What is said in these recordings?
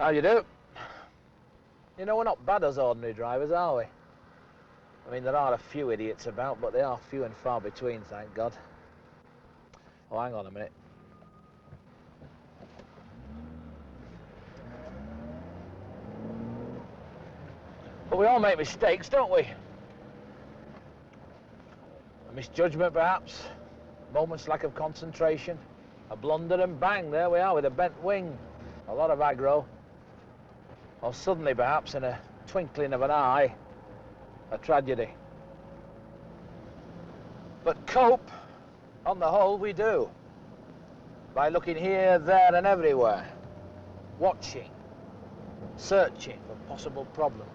How you do? You know, we're not bad as ordinary drivers, are we? I mean, there are a few idiots about, but they are few and far between, thank God. Oh, hang on a minute. But we all make mistakes, don't we? A misjudgment, perhaps. A moment's lack of concentration. A blunder and bang, there we are with a bent wing. A lot of aggro. Or suddenly, perhaps, in a twinkling of an eye, a tragedy. But cope, on the whole, we do. By looking here, there and everywhere. Watching. Searching for possible problems.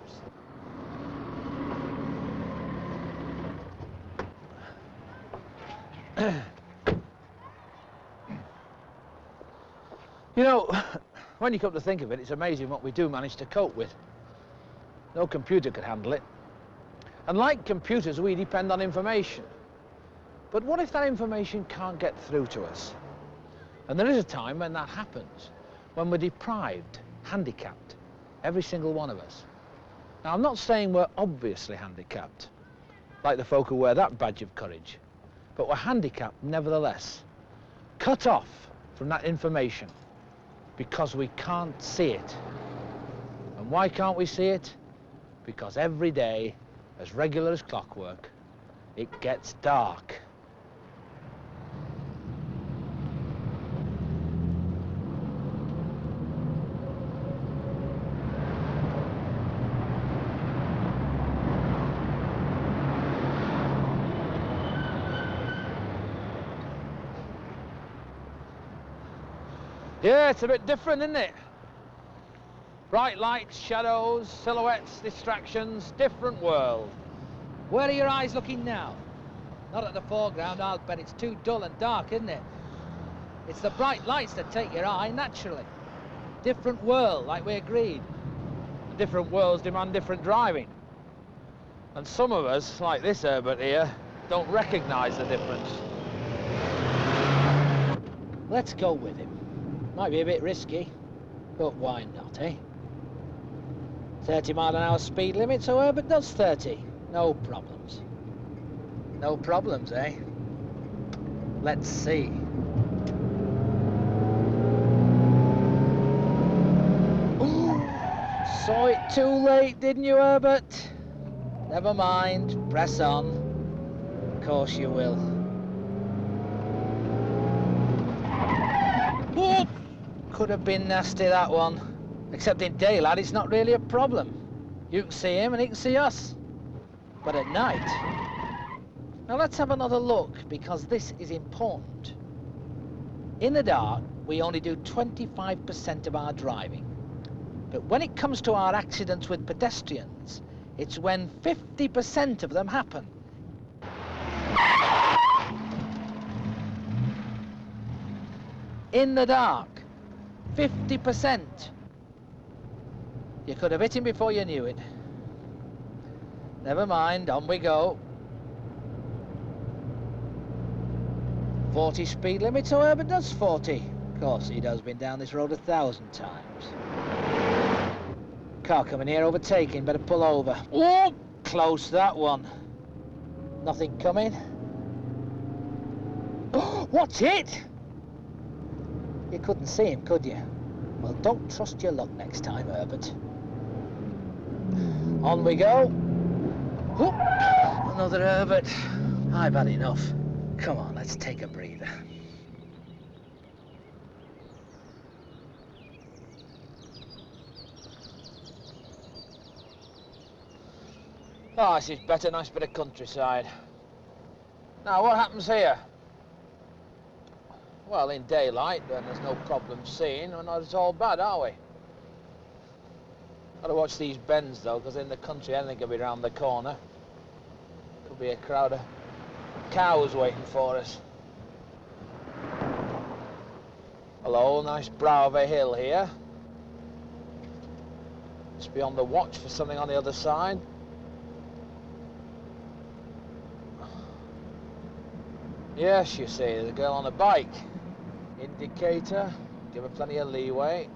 You know, when you come to think of it, it's amazing what we do manage to cope with. No computer could handle it. And like computers, we depend on information. But what if that information can't get through to us? And there is a time when that happens, when we're deprived, handicapped, every single one of us. Now, I'm not saying we're obviously handicapped, like the folk who wear that badge of courage, but we're handicapped nevertheless, cut off from that information because we can't see it. And why can't we see it? Because every day, as regular as clockwork, it gets dark. Yeah, it's a bit different, isn't it? Bright lights, shadows, silhouettes, distractions, different world. Where are your eyes looking now? Not at the foreground, I'll bet it's too dull and dark, isn't it? It's the bright lights that take your eye, naturally. Different world, like we agreed. Different worlds demand different driving. And some of us, like this Herbert here, don't recognise the difference. Let's go with him. Might be a bit risky, but why not, eh? 30 mile an hour speed limit, so Herbert does 30. No problems. No problems, eh? Let's see. Ooh, saw it too late, didn't you, Herbert? Never mind, press on. Of course you will. Ooh, could have been nasty, that one. Except in daylight, it's not really a problem. You can see him and he can see us. But at night... Now let's have another look, because this is important. In the dark, we only do 25% of our driving. But when it comes to our accidents with pedestrians, it's when 50% of them happen. In the dark, 50%. You could have hit him before you knew it. Never mind, on we go. 40 speed limit, so Herbert does 40. Of course, he does, been down this road 1,000 times. Car coming here, overtaking, better pull over. Oh, close, that one. Nothing coming. Oh, what's it? You couldn't see him, could you? Well, don't trust your luck next time, Herbert. On we go. Whoop. Another Herbert. I've had enough. Come on, let's take a breather. Oh, this is better, nice bit of countryside. Now, what happens here? Well, in daylight, then there's no problem seeing. We're not at all bad, are we? Gotta watch these bends, though, because in the country, anything could be round the corner. Could be a crowd of cows waiting for us. Hello, nice brow of a hill here. Must be on the watch for something on the other side. Yes, you see, there's a girl on a bike. Indicator, give her plenty of leeway.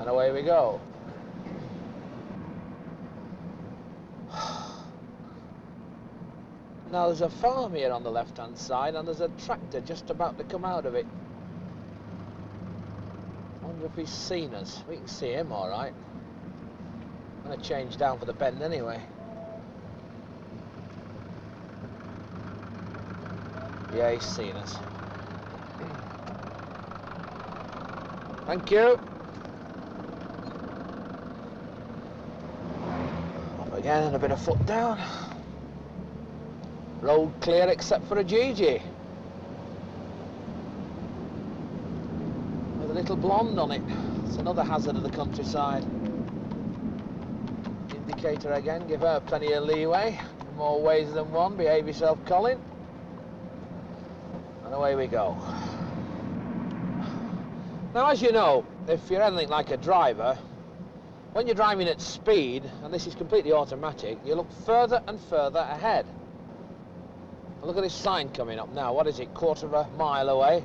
And away we go. Now there's a farm here on the left-hand side, and there's a tractor just about to come out of it. Wonder if he's seen us. We can see him all right. I'm going to change down for the bend anyway. Yeah, he's seen us. Thank you. Up again and a bit of foot down. Road clear except for a GG. With a little blonde on it. It's another hazard of the countryside. Indicator again, give her plenty of leeway. In more ways than one. Behave yourself, Colin. And away we go. Now, as you know, if you're anything like a driver, when you're driving at speed, and this is completely automatic, you look further and further ahead. Look at this sign coming up now. What is it, quarter of a mile away?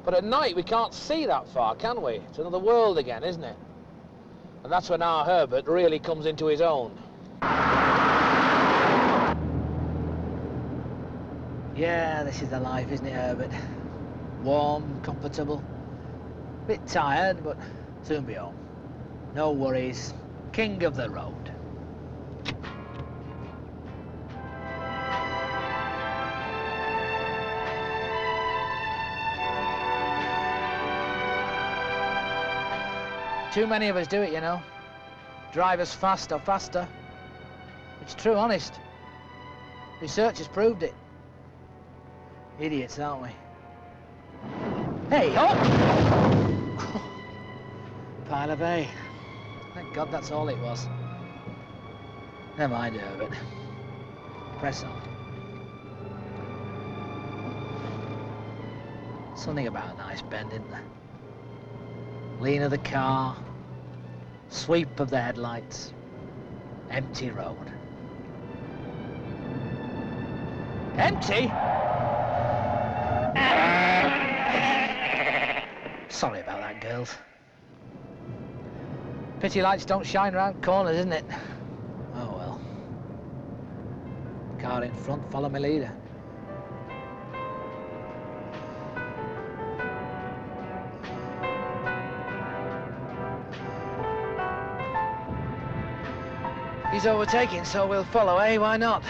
But at night we can't see that far, can we? It's another world again, isn't it? And that's when our Herbert really comes into his own. Yeah, this is the life, isn't it, Herbert? Warm, comfortable. Bit tired, but soon be home. No worries. King of the road. Too many of us do it, you know. Drive as fast or faster. It's true, honest. Research has proved it. Idiots, aren't we? Hey, oh! Pile of hay. Thank God that's all it was. Never mind, Herbert. Press on. Something about a nice bend, isn't there? Lean of the car, sweep of the headlights, empty road. Empty? Sorry about that, girls. Pity lights don't shine round corners, isn't it? Oh well. Car in front, follow my leader. He's overtaking, so we'll follow, eh? Why not?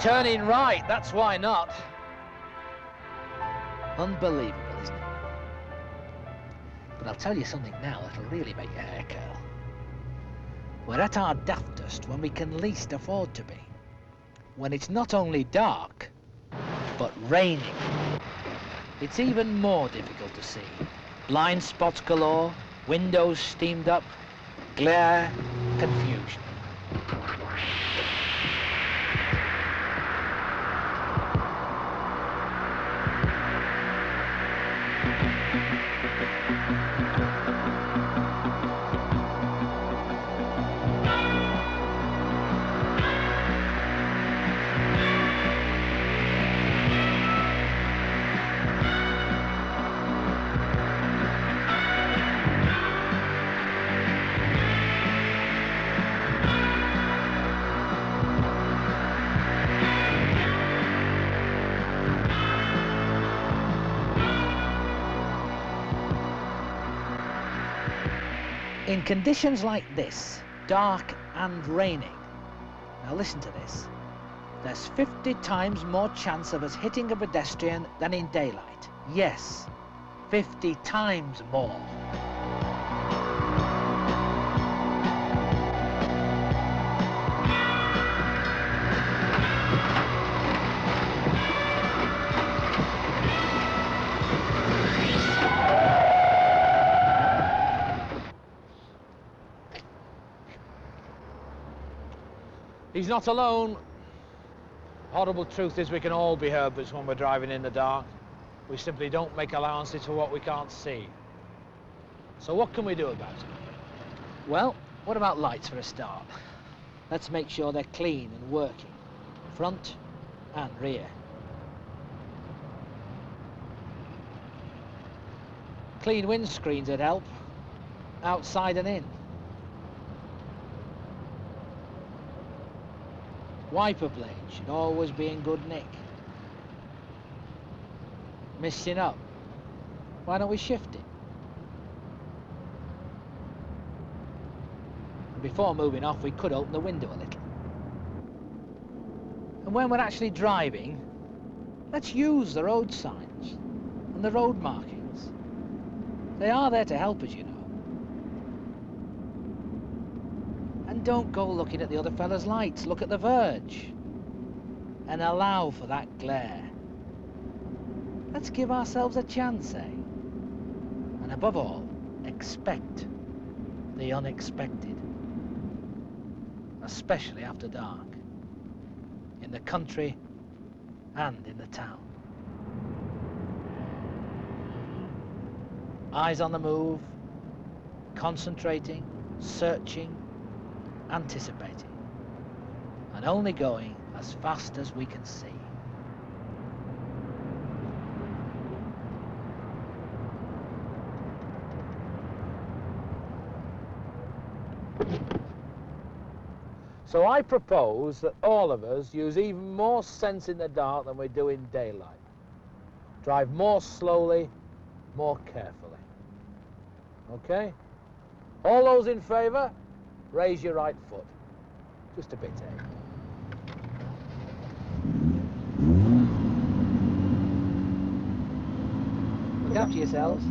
Turning right, that's why not. Unbelievable, isn't it? But I'll tell you something now that'll really make your hair curl. We're at our daftest when we can least afford to be. When it's not only dark, but raining. It's even more difficult to see. Blind spots galore, windows steamed up, glare, confusion. In conditions like this, dark and raining, now listen to this, there's 50 times more chance of us hitting a pedestrian than in daylight. Yes, 50 times more. He's not alone. Horrible truth is we can all be Herberts when we're driving in the dark. We simply don't make allowances for what we can't see. So what can we do about it? Well, what about lights for a start? Let's make sure they're clean and working, front and rear. Clean windscreens would help, outside and in. Wiper blade should always be in good nick. Misting up. Why don't we shift it? And before moving off, we could open the window a little. And when we're actually driving, let's use the road signs and the road markings. They are there to help us, you know. And don't go looking at the other fella's lights. Look at the verge. And allow for that glare. Let's give ourselves a chance, eh? And above all, expect the unexpected. Especially after dark. In the country and in the town. Eyes on the move, concentrating, searching, anticipating, and only going as fast as we can see. So I propose that all of us use even more sense in the dark than we do in daylight. Drive more slowly, more carefully. Okay? All those in favour, raise your right foot. Just a bit, eh? Look after yourselves.